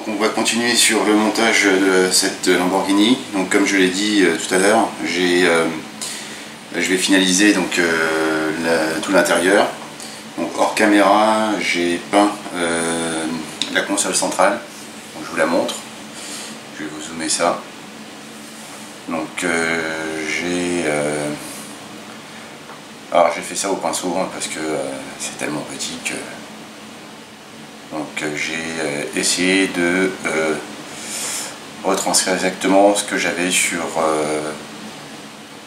Donc on va continuer sur le montage de cette Lamborghini. Donc comme je l'ai dit tout à l'heure, je vais finaliser donc, tout l'intérieur. Donc hors caméra, j'ai peint la console centrale. Donc, je vous la montre. Je vais vous zoomer ça. Donc alors j'ai fait ça au pinceau hein, parce que c'est tellement petit que... Donc j'ai essayé de retranscrire exactement ce que j'avais sur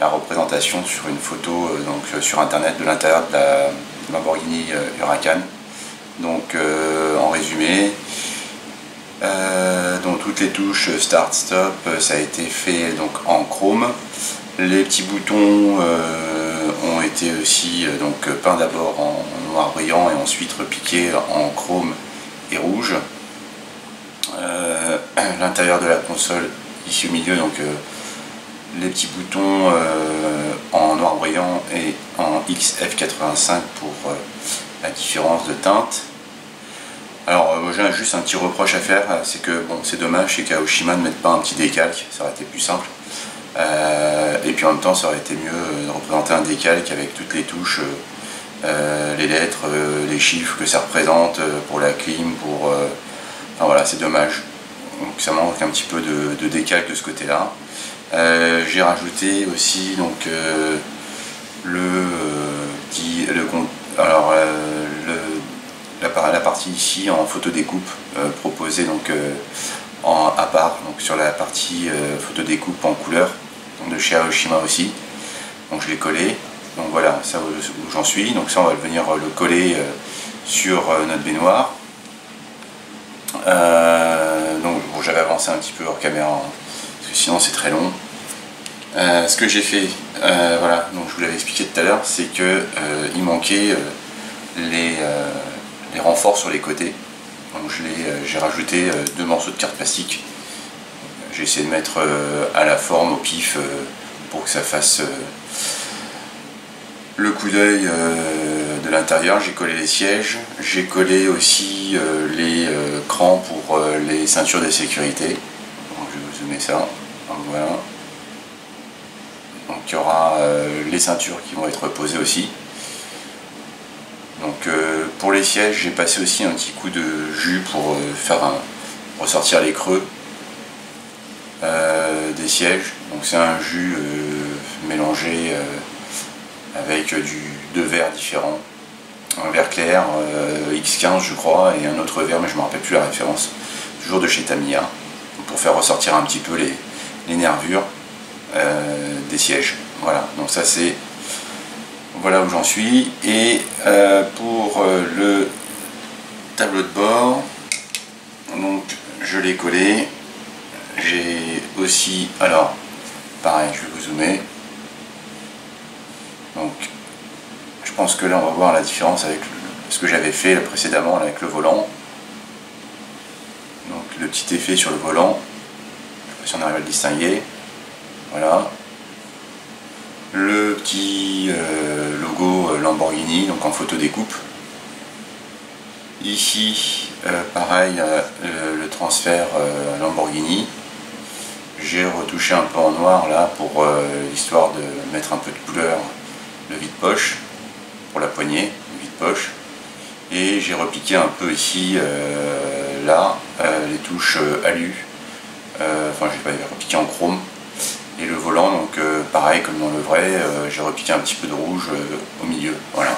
la représentation sur une photo donc, sur internet de l'intérieur de la Lamborghini Huracan. Donc en résumé, donc toutes les touches start stop ça a été fait donc en chrome. Les petits boutons ont été aussi donc peints d'abord en noir brillant et ensuite repiqués en chrome et rouge. L'intérieur de la console ici au milieu, donc les petits boutons en noir brillant et en XF85 pour la différence de teinte. Alors j'ai juste un petit reproche à faire, c'est que bon, c'est dommage chez Kaoshima de mettre pas un petit décalque, ça aurait été plus simple. Et puis en même temps ça aurait été mieux de représenter un décalque avec toutes les touches, les lettres, les chiffres que ça représente pour la clim, pour... enfin voilà, c'est dommage. Donc ça manque un petit peu de décalque de ce côté là. J'ai rajouté aussi donc la partie ici en photo découpe proposée donc à part donc sur la partie photo découpe en couleur de chez Aoshima aussi. Donc je l'ai collé. Donc voilà, ça où j'en suis. Donc ça on va venir le coller sur notre baignoire. Donc bon, j'avais avancé un petit peu hors caméra hein, parce que sinon c'est très long. Ce que j'ai fait, voilà, donc je vous l'avais expliqué tout à l'heure, c'est que il manquait les renforts sur les côtés. Donc j'ai rajouté 2 morceaux de carte plastique. J'ai essayé de mettre à la forme, au pif, pour que ça fasse le coup d'œil de l'intérieur. J'ai collé les sièges, j'ai collé aussi les crans pour les ceintures de sécurité. Donc je vais vous zoomer ça. Donc voilà. Donc il y aura les ceintures qui vont être posées aussi. Donc pour les sièges, j'ai passé aussi un petit coup de jus pour ressortir les creux des sièges. Donc c'est un jus mélangé avec deux verres différents. Un verre clair X15 je crois et un autre verre mais je ne me rappelle plus la référence. Toujours de chez Tamiya. Pour faire ressortir un petit peu les nervures des sièges. Voilà, donc ça c'est... Voilà où j'en suis. Et pour le tableau de bord, donc je l'ai collé. J'ai aussi, alors pareil, je vais vous zoomer. Donc je pense que là on va voir la différence avec ce que j'avais fait précédemment avec le volant. Donc le petit effet sur le volant, je sais pas si on arrive à le distinguer. Voilà. Le petit logo Lamborghini, donc en photo découpe. Ici, pareil, le transfert Lamborghini. J'ai retouché un peu en noir là pour l'histoire de mettre un peu de couleur, le vide-poche pour la poignée, le vide-poche. Et j'ai repiqué un peu ici, là, les touches alu. Enfin, j'ai pas repiqué en chrome. Et le volant, donc pareil comme dans le vrai, j'ai repiqué un petit peu de rouge au milieu. Voilà.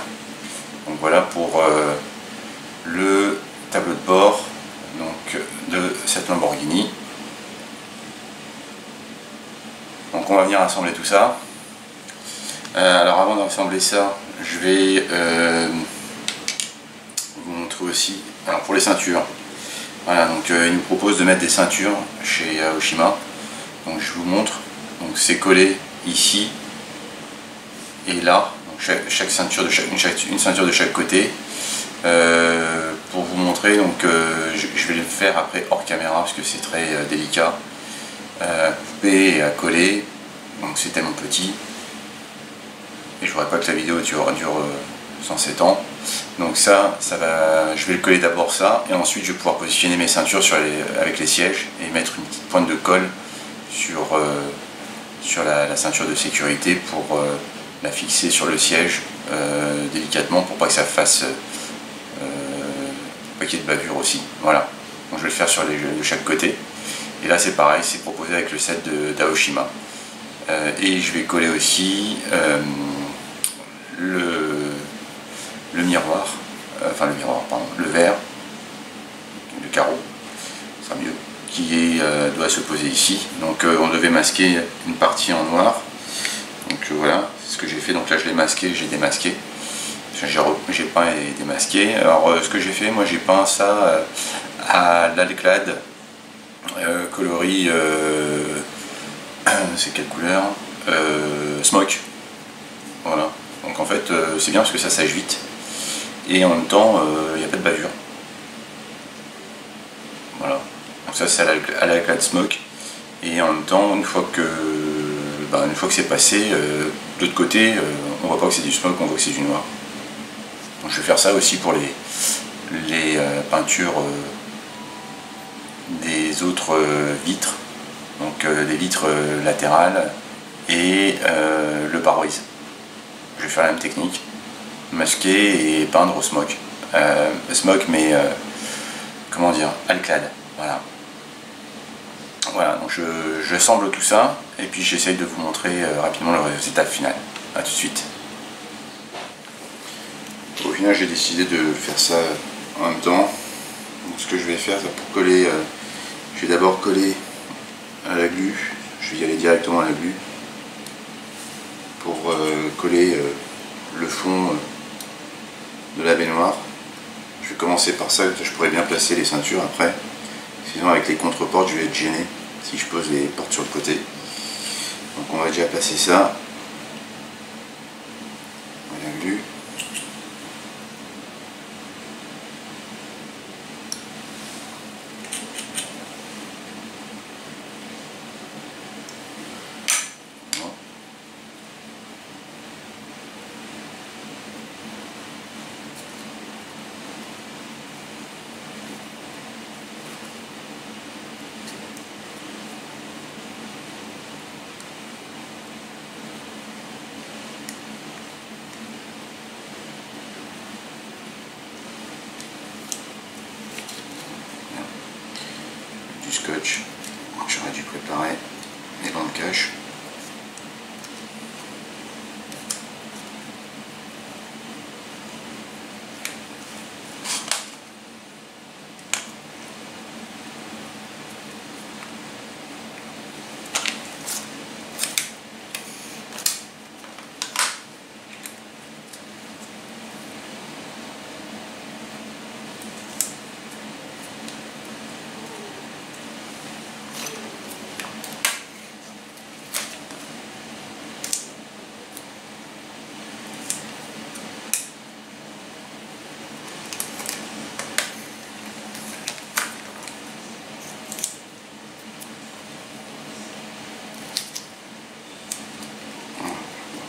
Donc voilà pour le tableau de bord donc, de cette Lamborghini. Donc on va venir assembler tout ça. Alors avant d'assembler ça, je vais vous montrer aussi. Alors pour les ceintures. Voilà, donc il nous propose de mettre des ceintures chez Aoshima. Donc je vous montre. Donc c'est collé ici et là, donc chaque ceinture une ceinture de chaque côté. Pour vous montrer, donc je vais le faire après hors caméra parce que c'est très délicat à couper et à coller. Donc c'est tellement petit et je voudrais pas que la vidéo dure 107 ans. Donc ça va, je vais le coller d'abord ça, et ensuite je vais pouvoir positionner mes ceintures avec les sièges et mettre une petite pointe de colle sur la ceinture de sécurité pour la fixer sur le siège délicatement pour pas que ça fasse pas qu'il y ait de bavure aussi. Voilà. Donc je vais le faire de chaque côté. Et là c'est pareil, c'est proposé avec le set d'Aoshima. Et je vais coller aussi le miroir, le verre, le carreau, ce sera mieux, qui doit se poser ici. Donc on devait masquer une partie en noir. Donc voilà, c'est ce que j'ai fait. Donc là je l'ai masqué, j'ai démasqué. J'ai peint et démasqué. Alors ce que j'ai fait, moi j'ai peint ça à l'Alclad coloris, c'est quelle couleur, smoke. Voilà. Donc en fait c'est bien parce que ça sèche vite. Et en même temps, il n'y a pas de bavure. Voilà. Donc ça c'est à l'Alclad smoke. Et en même temps, une fois que c'est passé, de l'autre côté, on voit pas que c'est du smoke, on voit que c'est du noir. Donc je vais faire ça aussi pour les peintures des autres vitres, donc les vitres latérales et le pare-brise. Je vais faire la même technique, masquer et peindre au smoke. Smoke mais comment dire, Alclad. Voilà. Voilà, donc je assemble tout ça et puis j'essaye de vous montrer rapidement le résultat final. A tout de suite. Au final j'ai décidé de faire ça en même temps. Donc, ce que je vais faire, c'est pour coller, je vais d'abord coller à la glu, je vais y aller directement à la glu pour coller le fond de la baignoire. Je vais commencer par ça, je pourrais bien placer les ceintures après, sinon avec les contre-portes je vais être gêné si je pose les portes sur le côté. Donc on va déjà placer ça, la glu. Du scotch, j'aurais dû préparer les bandes cache.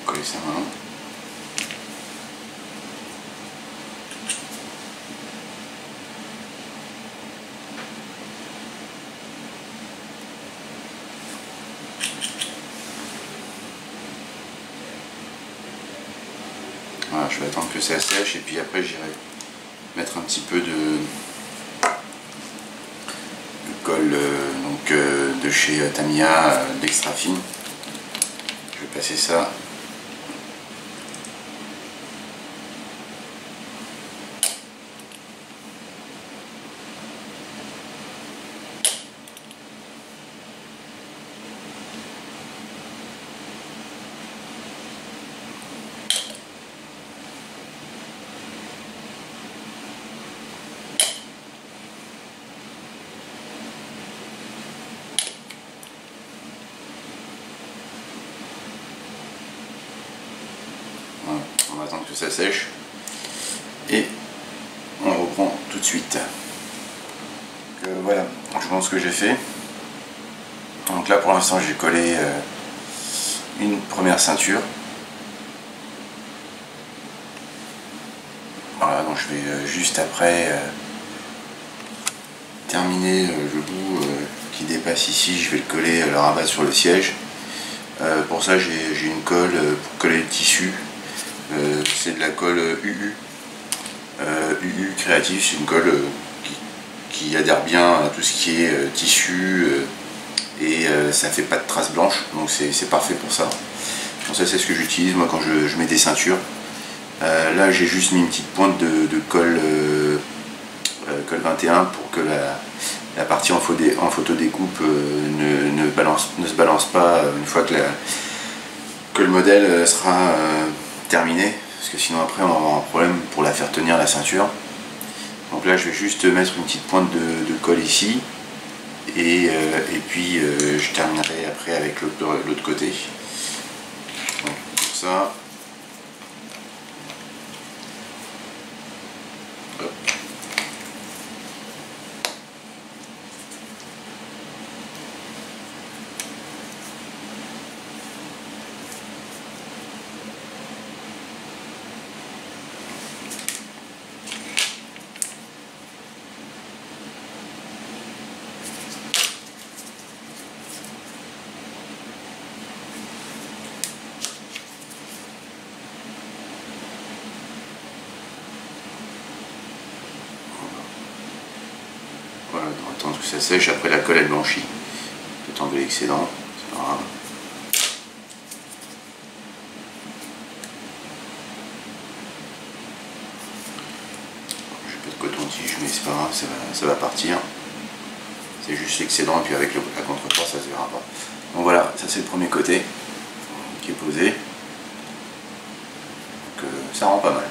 Coller ça maintenant. Voilà, je vais attendre que ça sèche et puis après j'irai mettre un petit peu de colle de chez Tamiya, d'extra fine. Je vais passer ça. Voilà, on va attendre que ça sèche et on reprend tout de suite. Voilà, je vous montre ce que j'ai fait. Donc là pour l'instant j'ai collé une première ceinture. Voilà, donc je vais juste après terminer le bout qui dépasse ici, je vais le coller, le rabattre sur le siège. Pour ça j'ai une colle pour coller le tissu, c'est de la colle UU. UU Créatif, c'est une colle qui adhère bien à tout ce qui est tissu et ça fait pas de traces blanches, donc c'est parfait pour ça. Donc ça c'est ce que j'utilise moi quand je mets des ceintures. Là j'ai juste mis une petite pointe de colle, colle 21 pour que la partie en photo découpe ne se balance pas une fois que le modèle sera terminé, parce que sinon après on va avoir un problème pour la faire tenir la ceinture. Donc là je vais juste mettre une petite pointe de colle ici et puis je terminerai après avec l'autre côté. Donc, pour ça. Hop. Voilà, on va attendre que ça sèche, après la colle elle blanchit. Je vais enlever l'excédent, c'est pas grave. J'ai pas de coton-tige, mais c'est pas grave, ça va partir. C'est juste l'excédent, et puis avec la contreforce ça se verra pas. Donc voilà, ça c'est le premier côté qui est posé. Donc ça rend pas mal.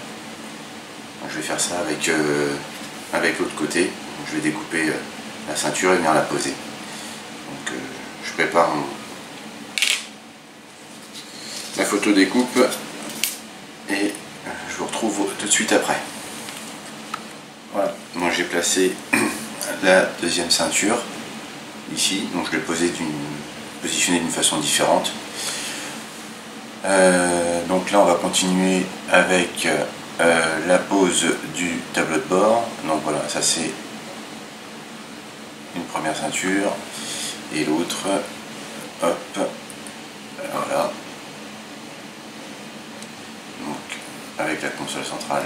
Donc, je vais faire ça avec l'autre côté. Donc, je vais découper la ceinture et venir la poser. Donc je prépare la photo découpe et je vous retrouve tout de suite après. Voilà, moi j'ai placé la deuxième ceinture ici, donc je l'ai positionnée d'une façon différente. Donc là on va continuer avec la pose du tableau de bord. Donc voilà, ça c'est une première ceinture et l'autre, hop, voilà, donc avec la console centrale.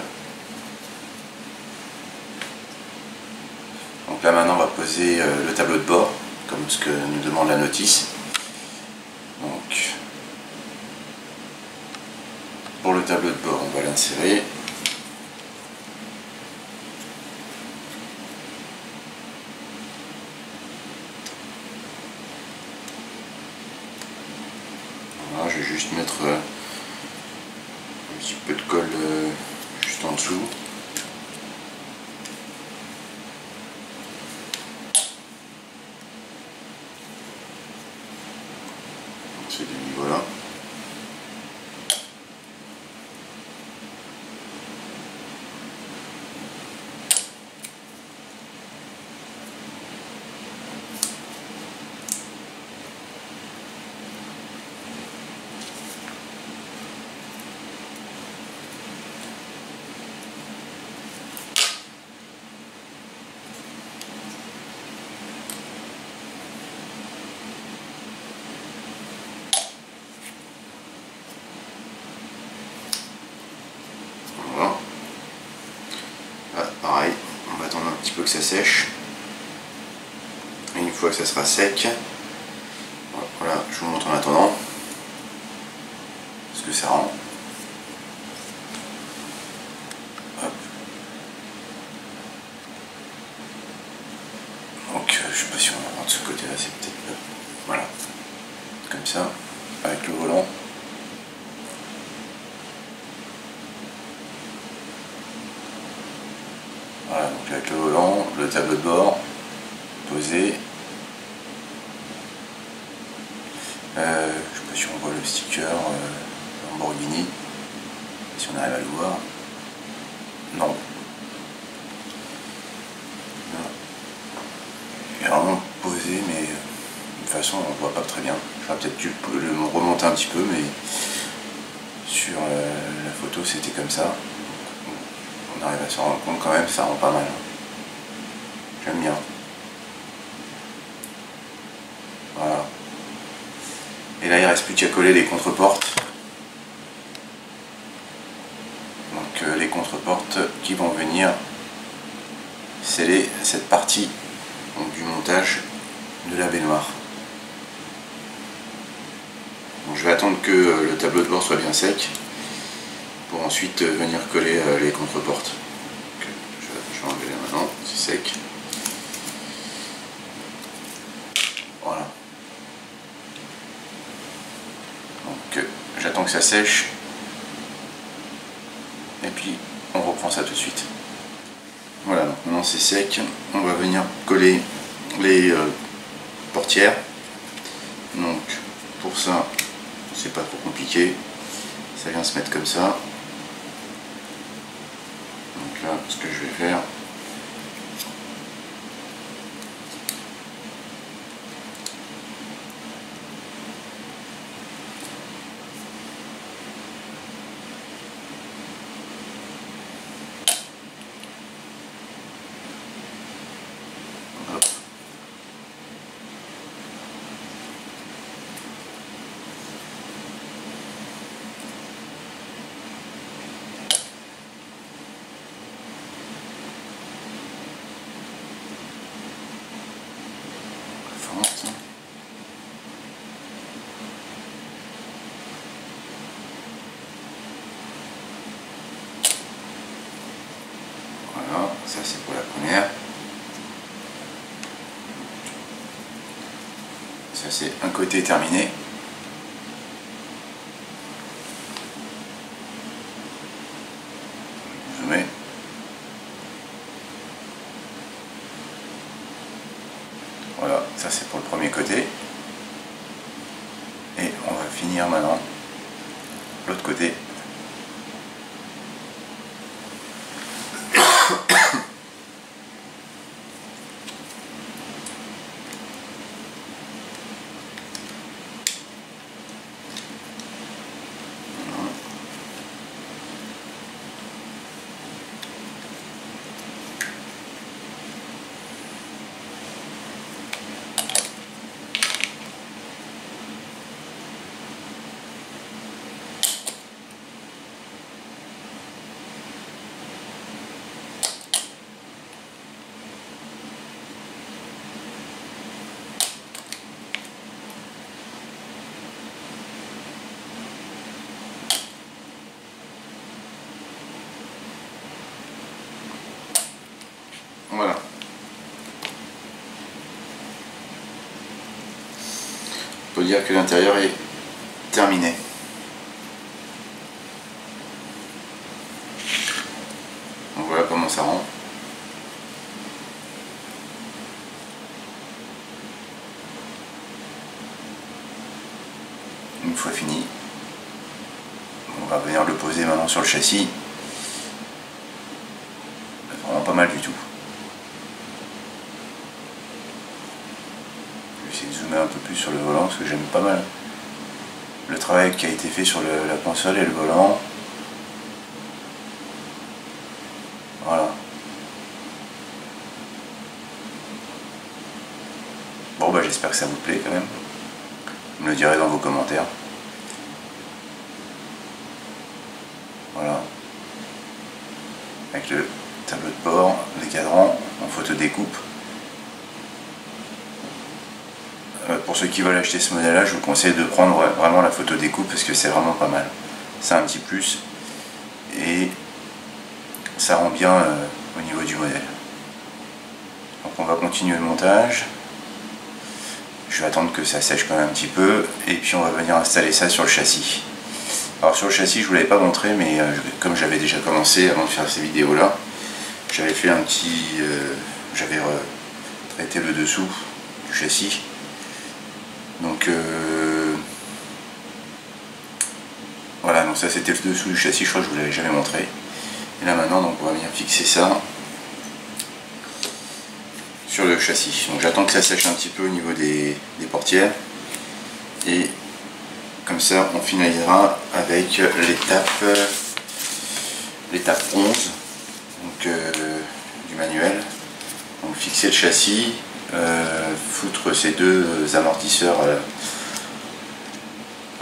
Donc là maintenant on va poser le tableau de bord comme ce que nous demande la notice. Donc pour le tableau de bord on va l'insérer. Voilà, je vais juste mettre un petit peu de colle juste en dessous. C'est du niveau là. Pareil, on va attendre un petit peu que ça sèche. Et une fois que ça sera sec, voilà, je vous montre en attendant ce que ça rend. Hop. Donc je sais pas si on va voir de ce côté-là, c'est peut-être voilà, comme ça, avec le volant. Voilà, donc avec le volant, le tableau de bord posé. Je sais pas si on voit le sticker Lamborghini, si on arrive à le voir. Non. Il est vraiment posé, mais de toute façon on ne voit pas très bien. J'aurais peut-être dû le remonter un petit peu, mais sur la photo c'était comme ça. On on arrive à se rendre compte quand même, ça rend pas mal. J'aime bien. Voilà. Et là il reste plus qu'à coller les contreportes. Donc les contreportes qui vont venir sceller cette partie donc, du montage de la baignoire. Donc, je vais attendre que le tableau de bord soit bien sec pour ensuite venir coller les contreportes. Donc, je vais enlever là maintenant, c'est sec. Voilà. Donc j'attends que ça sèche et puis on reprend ça tout de suite. Voilà, donc maintenant c'est sec, on va venir coller les portières. Donc pour ça, c'est pas trop compliqué, ça vient se mettre comme ça. Donc là, ce que je vais faire, voilà, ça c'est pour la première. Ça c'est un côté terminé. Je mets. Voilà, ça c'est pour le premier côté. Et on va finir maintenant l'autre côté. Voilà. On peut dire que l'intérieur est terminé. Donc voilà comment ça rend. Une fois fini, on va venir le poser maintenant sur le châssis. Vraiment pas mal du tout. Je vais essayer de zoomer un peu plus sur le volant parce que j'aime pas mal le travail qui a été fait sur la console et le volant. Voilà. Bon bah j'espère que ça vous plaît quand même. Vous me le direz dans vos commentaires. Voilà. Avec le tableau de bord, les cadrans en photo découpe. Pour ceux qui veulent acheter ce modèle là, je vous conseille de prendre vraiment la photo découpe parce que c'est vraiment pas mal. C'est un petit plus et ça rend bien au niveau du modèle. Donc on va continuer le montage. Je vais attendre que ça sèche quand même un petit peu et puis on va venir installer ça sur le châssis. Alors sur le châssis je vous l'avais pas montré, mais comme j'avais déjà commencé avant de faire ces vidéos là, j'avais fait un petit... j'avais traité le dessous du châssis. Donc voilà, donc ça c'était le dessous du châssis, je crois que je vous l'avais jamais montré. Et là maintenant donc on va venir fixer ça sur le châssis. Donc j'attends que ça sèche un petit peu au niveau des portières. Et comme ça on finalisera avec l'étape 11. du manuel. Donc fixer le châssis, foutre ces deux amortisseurs.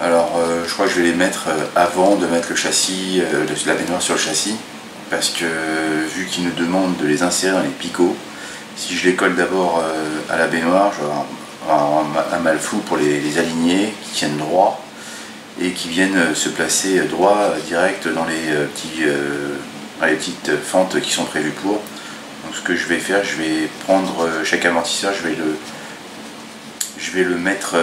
Alors je crois que je vais les mettre avant de mettre le châssis, la baignoire sur le châssis, parce que vu qu'ils nous demandent de les insérer dans les picots, si je les colle d'abord à la baignoire, je vais avoir un mal fou pour les aligner, qui tiennent droit et qui viennent se placer droit direct dans les petites fentes qui sont prévues pour. Donc ce que je vais faire, je vais prendre chaque amortisseur, je vais le mettre,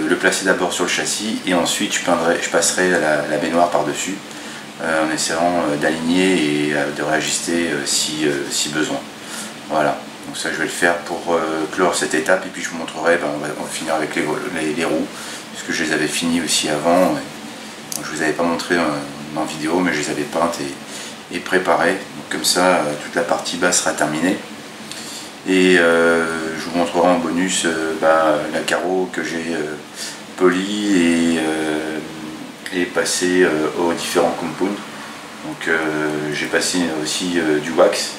le placer d'abord sur le châssis et ensuite je passerai la baignoire par-dessus en essayant d'aligner et de réajuster si besoin. Voilà, donc ça je vais le faire pour clore cette étape et puis je vous montrerai, on va finir avec les roues, puisque je les avais finis aussi avant. Donc, je ne vous avais pas montré en vidéo, mais je les avais peintes et préparées. Donc, comme ça, toute la partie basse sera terminée. Et je vous montrerai en bonus la carreau que j'ai poli et passé aux différents compounds. Donc j'ai passé aussi du wax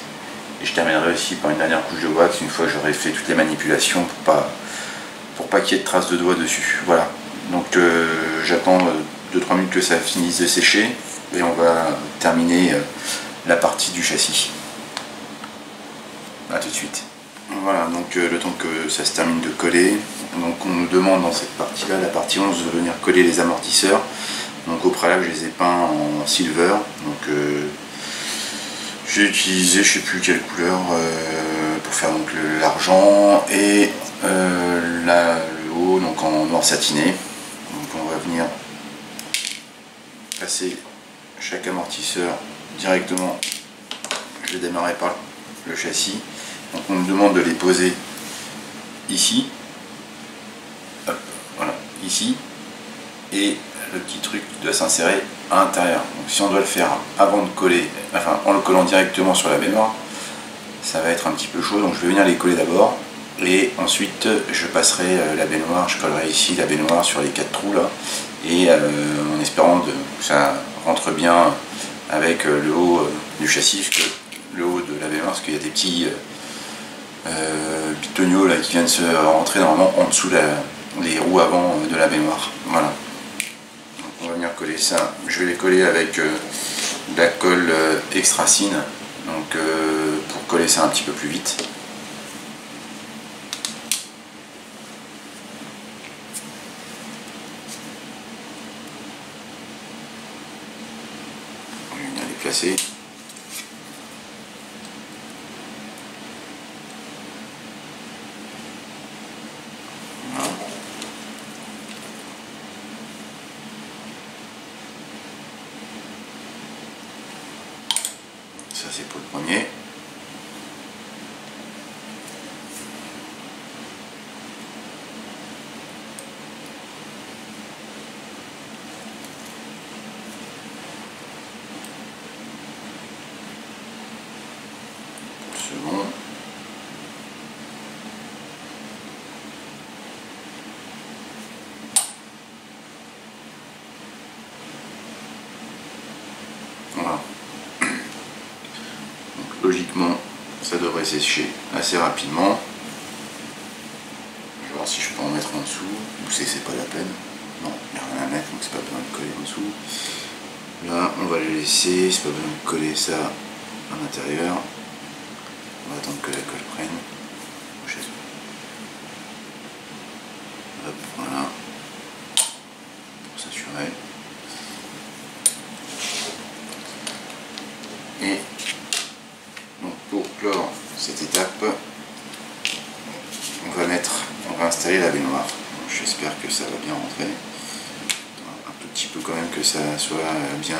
et je terminerai aussi par une dernière couche de wax une fois que j'aurai fait toutes les manipulations pour pas qu'il y ait de traces de doigts dessus. Voilà, donc j'attends 2-3 minutes que ça finisse de sécher et on va terminer la partie du châssis. A tout de suite. Voilà, donc le temps que ça se termine de coller, donc on nous demande dans cette partie là, la partie 11, de venir coller les amortisseurs. Donc au préalable je les ai peints en silver, donc j'ai utilisé je sais plus quelle couleur pour faire donc l'argent et le haut donc en noir satiné. Donc on va venir passer chaque amortisseur directement, je vais démarrer par le châssis. Donc on nous demande de les poser ici, hop, voilà, ici, et le petit truc doit s'insérer à l'intérieur. Donc si on doit le faire avant de coller, enfin en le collant directement sur la baignoire, ça va être un petit peu chaud, donc je vais venir les coller d'abord, et ensuite je passerai la baignoire, je collerai ici la baignoire sur les 4 trous là, et en espérant que ça rentre bien avec le haut du châssis, le haut de la baignoire, parce qu'il y a des petits bitoniaux là qui viennent se rentrer normalement en dessous les roues avant de la baignoire. Voilà. Donc on va venir coller ça. Je vais les coller avec de la colle Extracine, donc pour coller ça un petit peu plus vite. On va venir les placer. Ça c'est pour le premier. Pour le second. Voilà. Logiquement, ça devrait sécher assez rapidement. Je vais voir si je peux en mettre en dessous, ou si c'est pas la peine. Non, il n'y a rien à mettre, donc c'est pas besoin de coller en dessous. Là, on va les laisser, c'est pas besoin de coller ça à l'intérieur. On va attendre que la colle prenne. Hop, voilà. Pour s'assurer. Et pour clore cette étape, on va installer la baignoire. J'espère que ça va bien rentrer. Un tout petit peu quand même que ça soit bien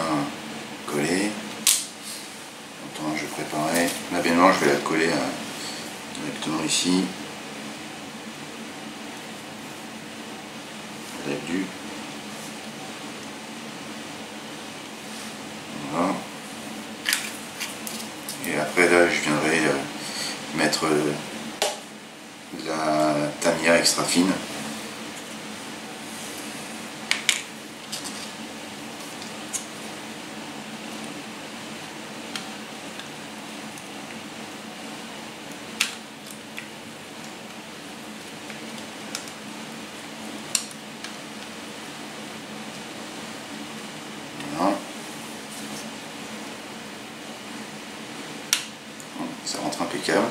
collé. Attends, je vais préparer la baignoire, je vais la coller directement ici. Du. Voilà. Et après là je viendrai mettre de la Tamiya extra fine. ça rentre impeccable.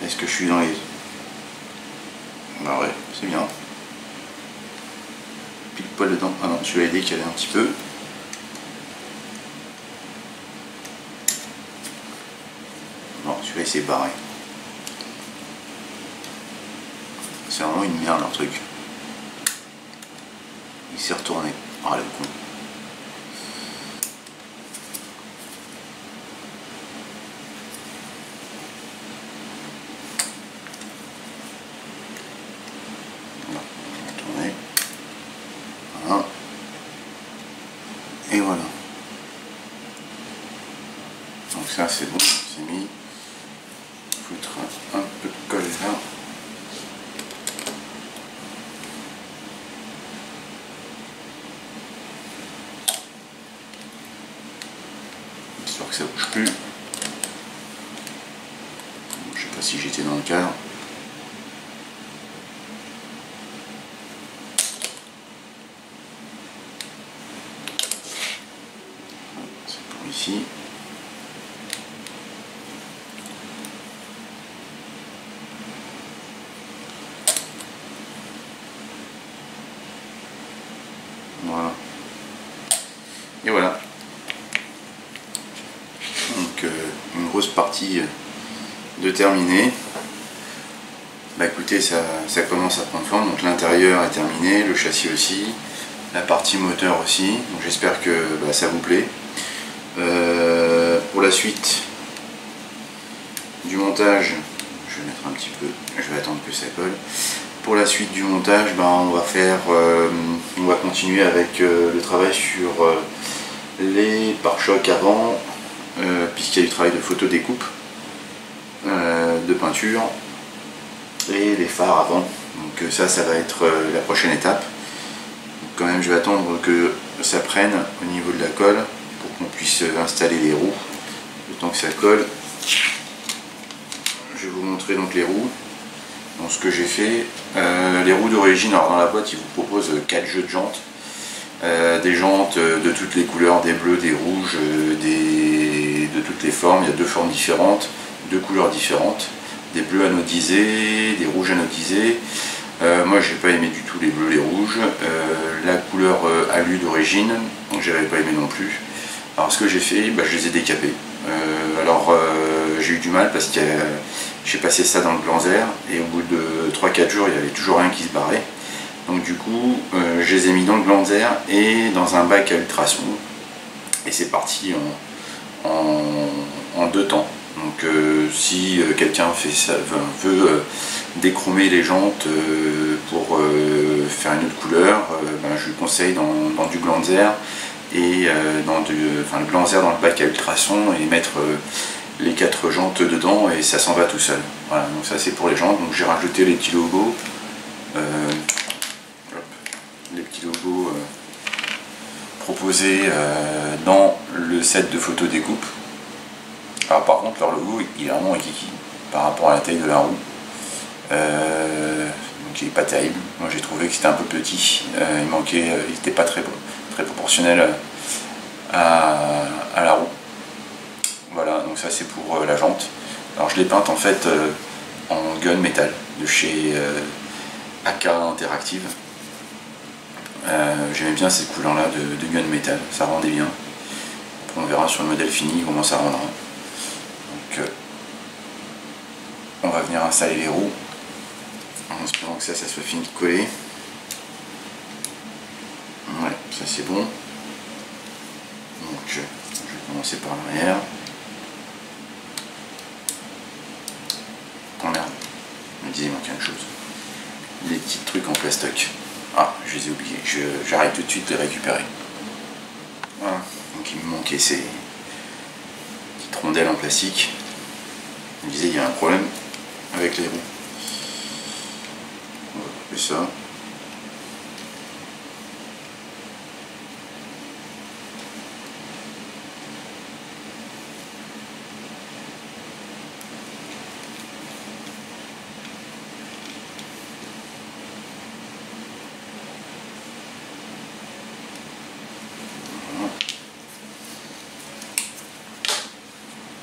Est-ce que je suis dans les... Bah ouais, c'est bien. Pile poil dedans. Ah non, celui-là est décalé un petit peu. Non, celui-là il s'est barré. C'est vraiment une merde leur truc. Il s'est retourné. Ah le con. Voilà. Et voilà. Donc ça c'est bon, c'est mis. Foutre un peu de colle là. Histoire que ça bouge plus. Je sais pas si j'étais dans le cadre. C'est pour ici. Voilà. Et voilà. Donc une grosse partie de terminée. Bah écoutez, ça commence à prendre forme. Donc l'intérieur est terminé, le châssis aussi, la partie moteur aussi. Donc j'espère que ça vous plaît. Pour la suite du montage, je vais mettre un petit peu, je vais attendre que ça colle. Pour la suite du montage, on va continuer avec le travail sur les pare-chocs avant, puisqu'il y a du travail de photo découpe, de peinture et les phares avant. Donc ça va être la prochaine étape. Donc, quand même, je vais attendre que ça prenne au niveau de la colle pour qu'on puisse installer les roues. Le temps que ça colle, je vais vous montrer donc les roues. Donc ce que j'ai fait, les roues d'origine, alors dans la boîte ils vous proposent 4 jeux de jantes, des jantes de toutes les couleurs, des bleus, des rouges, de toutes les formes. Il y a 2 formes différentes, 2 couleurs différentes, des bleus anodisés, des rouges anodisés. Moi j'ai pas aimé du tout les bleus, les rouges. La couleur alu d'origine, j'avais pas aimé non plus. Alors ce que j'ai fait, je les ai décapés. J'ai eu du mal parce que j'ai passé ça dans le Glanzer et au bout de 3-4 jours il n'y avait toujours rien qui se barrait. Donc du coup je les ai mis dans le Glanzer et dans un bac à ultrasons et c'est parti en 2 temps. Donc si quelqu'un veut déchromer les jantes pour faire une autre couleur, je lui conseille dans du Glanzer et le Glanzer dans le bac à ultrasons et mettre les 4 jantes dedans et ça s'en va tout seul. Voilà, donc ça c'est pour les jantes. Donc j'ai rajouté les petits logos, proposés dans le set de photo découpe. Alors par contre leur logo il est vraiment kiki par rapport à la taille de la roue. Donc il n'est pas terrible. Moi j'ai trouvé que c'était un peu petit. Il n'était pas très proportionnel à la roue. Voilà, donc ça c'est pour la jante. Alors je l'ai peinte en fait en gun métal de chez AK Interactive. J'aimais bien cette couleur là de gun métal, ça rendait bien. Après on verra sur le modèle fini comment ça rendra. Donc on va venir installer les roues en espérant que ça soit fini de coller. Ouais, ça c'est bon. Donc je vais commencer par l'arrière. Oh merde, je me disais il manquait une chose. Les petits trucs en plastoc. Ah, je les ai oubliés. J'arrête tout de suite de les récupérer. Voilà, donc il me manquait ces petites rondelles en plastique. Je me disais il y a un problème avec les roues. On va couper ça.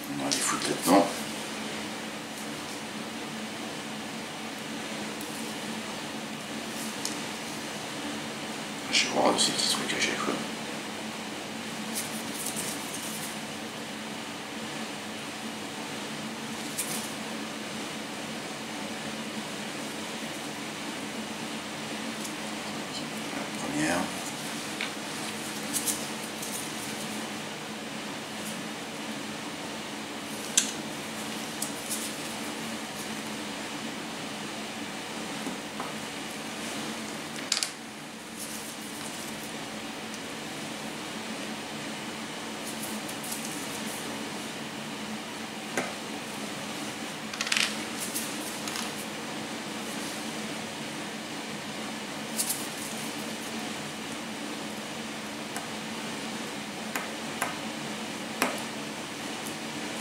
On va les foutre là-dedans. Je vais voir ces petits trucs à chaque fois. La première.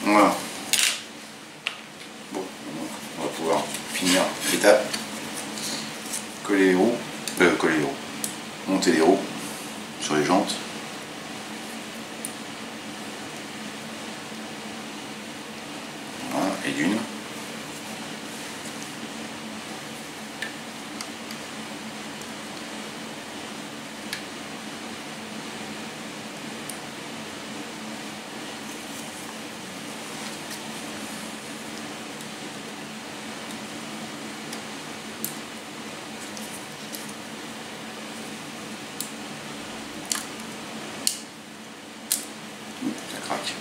Voilà. Bon, donc on va pouvoir finir l'étape. Coller les roues, monter les roues sur les jantes. Voilà, et d'une. Ça craque.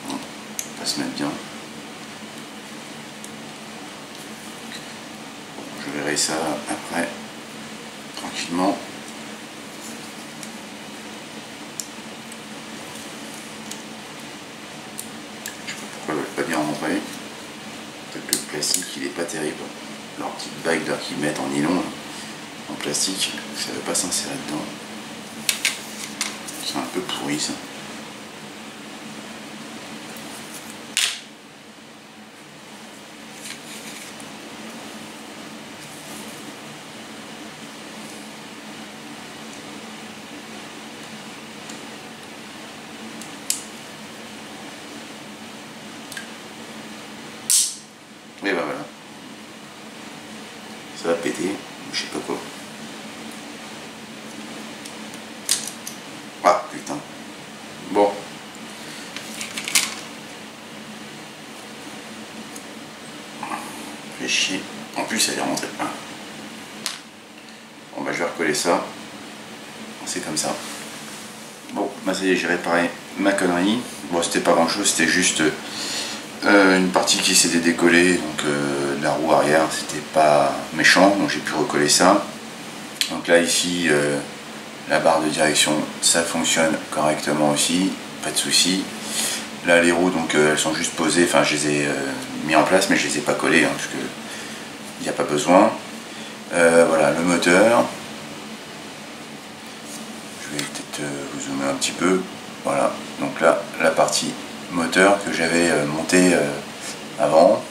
On va se mettre bien. Bon, je verrai ça après, tranquillement. Je sais pas pourquoi ils veulent pas bien rentrer. Peut-être que le plastique il est pas terrible. Leur petite bague là qu'ils mettent en nylon, là, en plastique, ça ne veut pas s'insérer dedans. C'est un peu pourri ça. Et ben voilà. Ça va péter, je sais pas quoi. Ah putain. Bon. Fait chier. En plus elle est rentrée. Bon bah je vais recoller ça. C'est comme ça. Bon, bah ça y est, j'ai réparé ma connerie. Bon, c'était pas grand chose, c'était juste une partie qui s'était décollée, donc de la roue arrière, c'était pas méchant, donc j'ai pu recoller ça. Donc là ici, la barre de direction, ça fonctionne correctement aussi, pas de souci. Là les roues, donc elles sont juste posées, enfin je les ai mis en place, mais je les ai pas collées, hein, parce que il n'y a pas besoin. Voilà, le moteur. Je vais peut-être vous zoomer un petit peu. Voilà, donc là, la partie moteur que j'avais monté avant,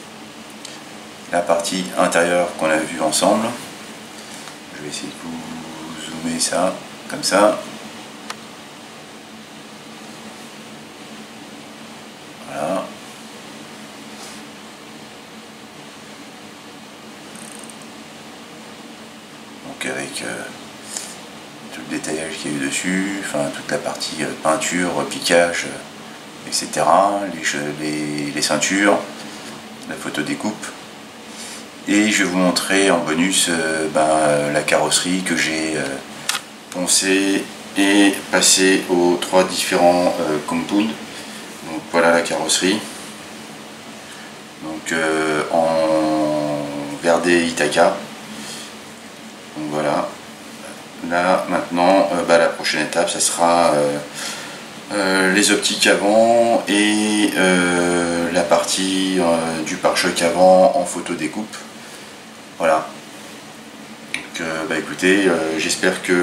la partie intérieure qu'on a vue ensemble. Je vais essayer de vous zoomer ça comme ça. Voilà. Donc avec tout le détaillage qu'il y a eu dessus, enfin toute la partie peinture, repiquage, etc. Les ceintures, la photo découpe. Et je vais vous montrer en bonus la carrosserie que j'ai poncée et passée aux 3 différents compounds. Donc voilà la carrosserie. Donc en Verde Ithaca. Donc voilà. Là maintenant, la prochaine étape, ça sera les optiques avant et la partie du pare-choc avant en photo découpe. Voilà. Donc écoutez, j'espère que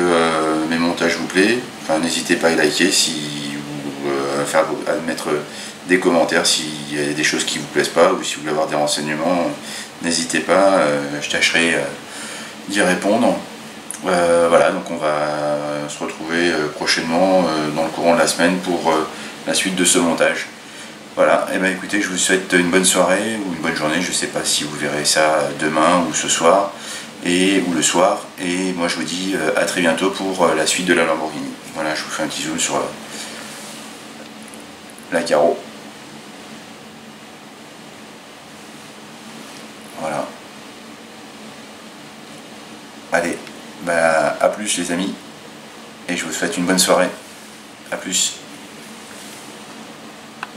mes montages vous plaisent. Enfin, n'hésitez pas à liker à mettre des commentaires s'il y a des choses qui vous plaisent pas ou si vous voulez avoir des renseignements, n'hésitez pas, je tâcherai d'y répondre. Voilà, donc on va se retrouver prochainement dans le courant de la semaine pour la suite de ce montage. Voilà, et ben écoutez, je vous souhaite une bonne soirée ou une bonne journée, je ne sais pas si vous verrez ça demain ou ce soir, ou le soir, et moi je vous dis à très bientôt pour la suite de la Lamborghini. Voilà, je vous fais un petit zoom sur la carreau. Voilà. Allez, bah, à plus les amis, et je vous souhaite une bonne soirée. À plus.